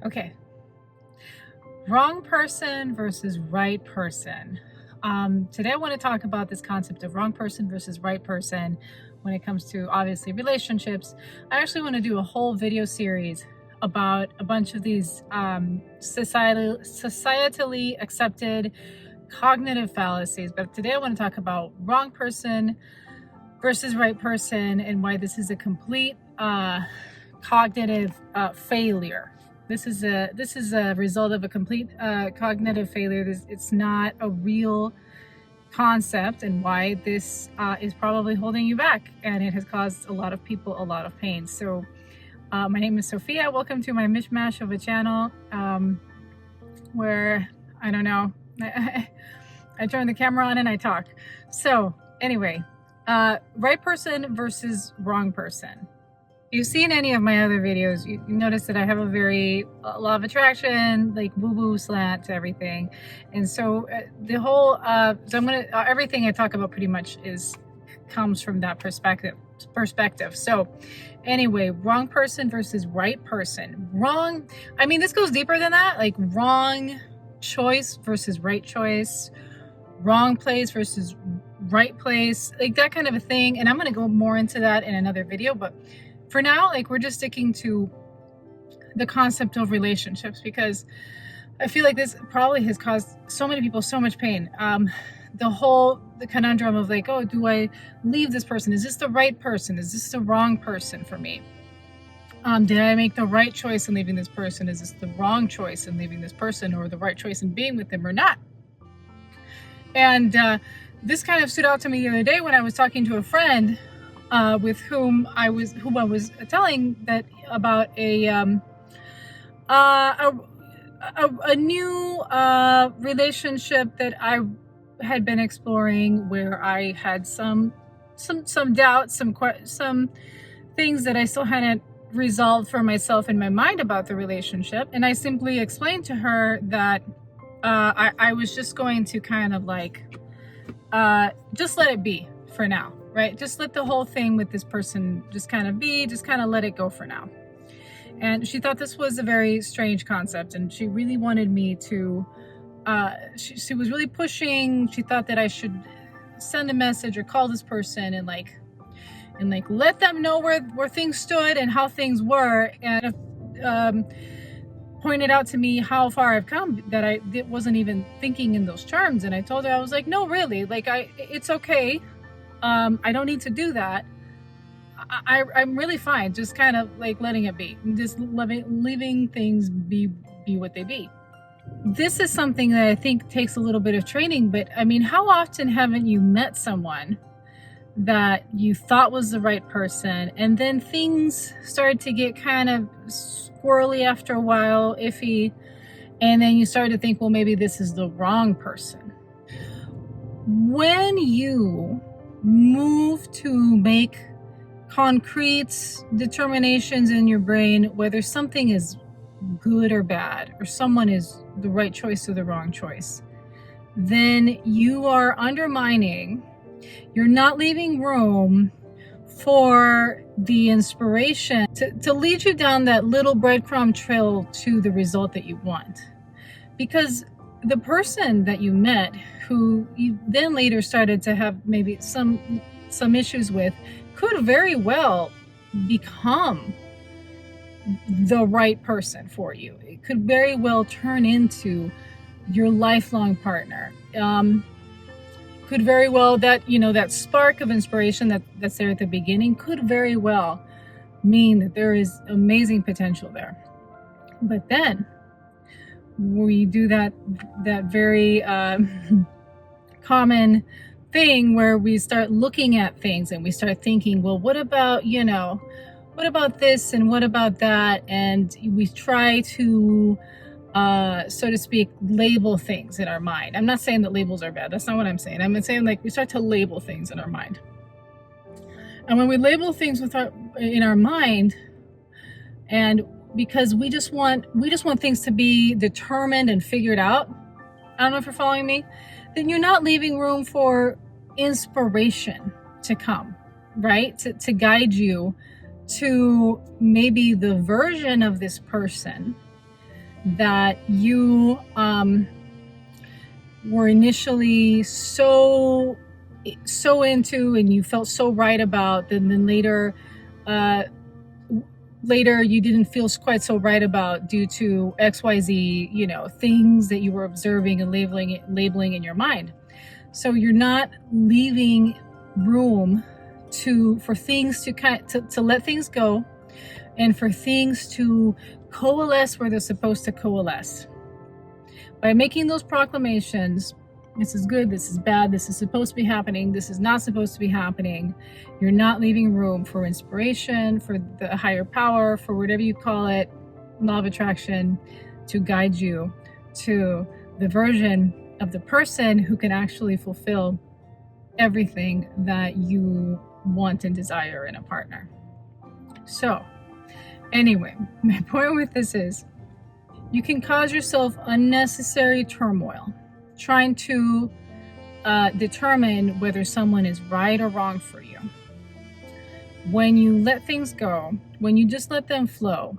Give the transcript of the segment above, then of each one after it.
Okay, wrong person versus right person. Today I want to talk about this concept of wrong person versus right person when it comes to obviously relationships. I actually want to do a whole video series about a bunch of these societally accepted cognitive fallacies, but today I want to talk about wrong person versus right person and why this is a complete cognitive failure. This is a result of a complete cognitive failure. It's not a real concept, and why this is probably holding you back, and it has caused a lot of people a lot of pain. So my name is Sophia. Welcome to my mishmash of a channel where I don't know, I turn the camera on and I talk. So anyway, right person versus wrong person. If you've seen any of my other videos, you notice that I have a very law of attraction, like woo-woo slant to everything. And so the whole, so I'm gonna, everything I talk about pretty much comes from that perspective. So anyway, wrong person versus right person. Wrong, I mean, this goes deeper than that, like wrong choice versus right choice, wrong place versus right place, like that kind of a thing. And I'm going to go more into that in another video, but for now, like, we're just sticking to the concept of relationships, because I feel like this probably has caused so many people so much pain. The conundrum of like, oh, do I leave this person? Is this the right person? Is this the wrong person for me? Did I make the right choice in leaving this person? Is this the wrong choice in leaving this person, or the right choice in being with them or not? And this kind of stood out to me the other day when I was talking to a friend with whom I was telling that about a new relationship that I had been exploring, where I had some doubts, some things that I still hadn't resolved for myself in my mind about the relationship. And I simply explained to her that I was just going to kind of like just let it be for now, right? Just let the whole thing with this person just kind of be, just kind of let it go for now. And she thought this was a very strange concept, and she really wanted me to, she was really pushing. She thought that I should send a message or call this person and let them know where things stood and how things were, and pointed out to me how far I've come, that I wasn't even thinking in those terms. And I told her, I was like, no, really, like, it's okay. I don't need to do that. I'm really fine, just kind of like letting it be, just leaving things be what they be. This is something that I think takes a little bit of training, but I mean, how often haven't you met someone that you thought was the right person, and then things started to get kind of squirrely after a while, iffy, and then you started to think, well, maybe this is the wrong person. When you move to make concrete determinations in your brain whether something is good or bad, or someone is the right choice or the wrong choice, then you are undermining, you're not leaving room for the inspiration to lead you down that little breadcrumb trail to the result that you want. Because the person that you met, who you then later started to have maybe some issues with, could very well become the right person for you. It could very well turn into your lifelong partner. Could very well, that, you know, that spark of inspiration that's there at the beginning could very well mean that there is amazing potential there. But then we do that very common thing where we start looking at things and we start thinking, well, what about, you know, what about this and what about that? And we try to, so to speak, label things in our mind. I'm not saying that labels are bad. That's not what I'm saying. I'm saying, like, we start to label things in our mind. And when we label things in our mind, and because we just want things to be determined and figured out, I don't know if you're following me, then you're not leaving room for inspiration to come, right? To guide you to maybe the version of this person that you were initially so into and you felt so right about, and then later you didn't feel quite so right about due to XYZ, things that you were observing and labeling in your mind. So you're not leaving room for things to let things go, and for things to coalesce where they're supposed to coalesce. By making those proclamations, this is good, this is bad, this is supposed to be happening, this is not supposed to be happening, you're not leaving room for inspiration, for the higher power, for whatever you call it, law of attraction, to guide you to the version of the person who can actually fulfill everything that you want and desire in a partner. So, anyway, my point with this is, you can cause yourself unnecessary turmoil trying to determine whether someone is right or wrong for you. When you let things go, when you just let them flow,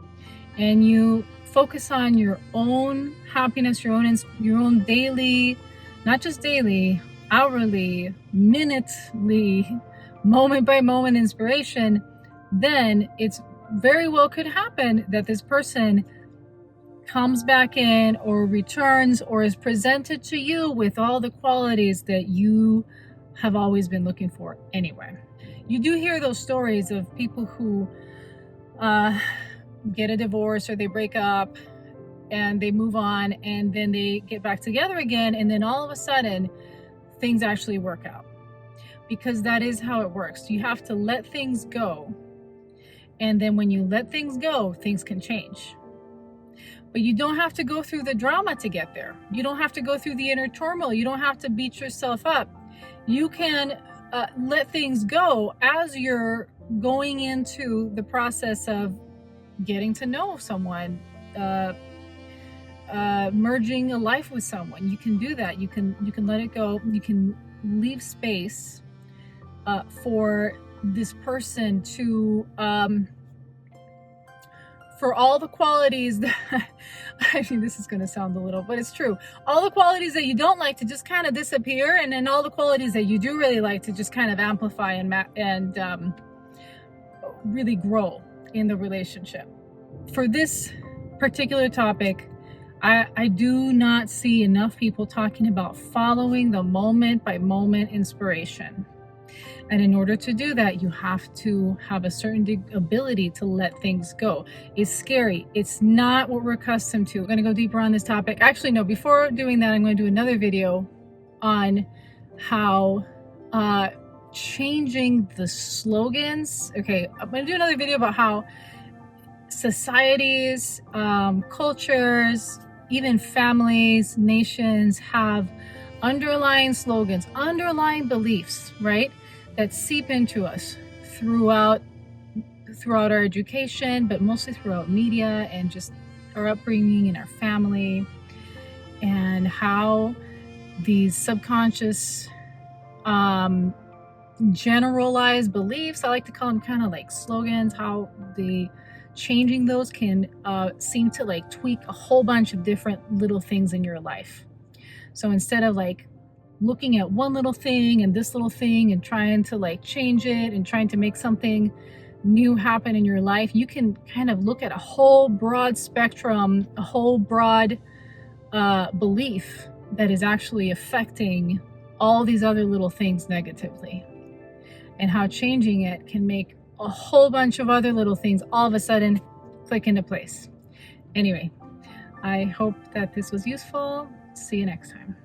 and you focus on your own happiness, your own daily, not just daily, hourly, minutely, moment by moment inspiration, then it's very well could happen that this person comes back in or returns or is presented to you with all the qualities that you have always been looking for anyway. You do hear those stories of people who get a divorce or they break up and they move on and then they get back together again, and then all of a sudden things actually work out, because that is how it works. You have to let things go, and then when you let things go, things can change. But you don't have to go through the drama to get there. You don't have to go through the inner turmoil. You don't have to beat yourself up. You can let things go as you're going into the process of getting to know someone, merging a life with someone. You can do that. You can let it go. You can leave space for this person to for all the qualities that I mean, this is going to sound a little, but it's true. All the qualities that you don't like to just kind of disappear, and then all the qualities that you do really like to just kind of amplify and really grow in the relationship. For this particular topic, I do not see enough people talking about following the moment by moment inspiration. And in order to do that, you have to have a certain ability to let things go. It's scary. It's not what we're accustomed to. We're going to go deeper on this topic. Actually, no, before doing that, I'm going to do another video on how changing the slogans. Okay, I'm going to do another video about how societies, cultures, even families, nations have underlying slogans, underlying beliefs, right? That seep into us throughout our education, but mostly throughout media and just our upbringing and our family, and how these subconscious generalized beliefs, I like to call them kind of like slogans, how the changing those can seem to like tweak a whole bunch of different little things in your life. So instead of like looking at one little thing and this little thing and trying to like change it and trying to make something new happen in your life, you can kind of look at a whole broad spectrum, a whole broad belief that is actually affecting all these other little things negatively, and how changing it can make a whole bunch of other little things all of a sudden click into place. Anyway, I hope that this was useful. See you next time.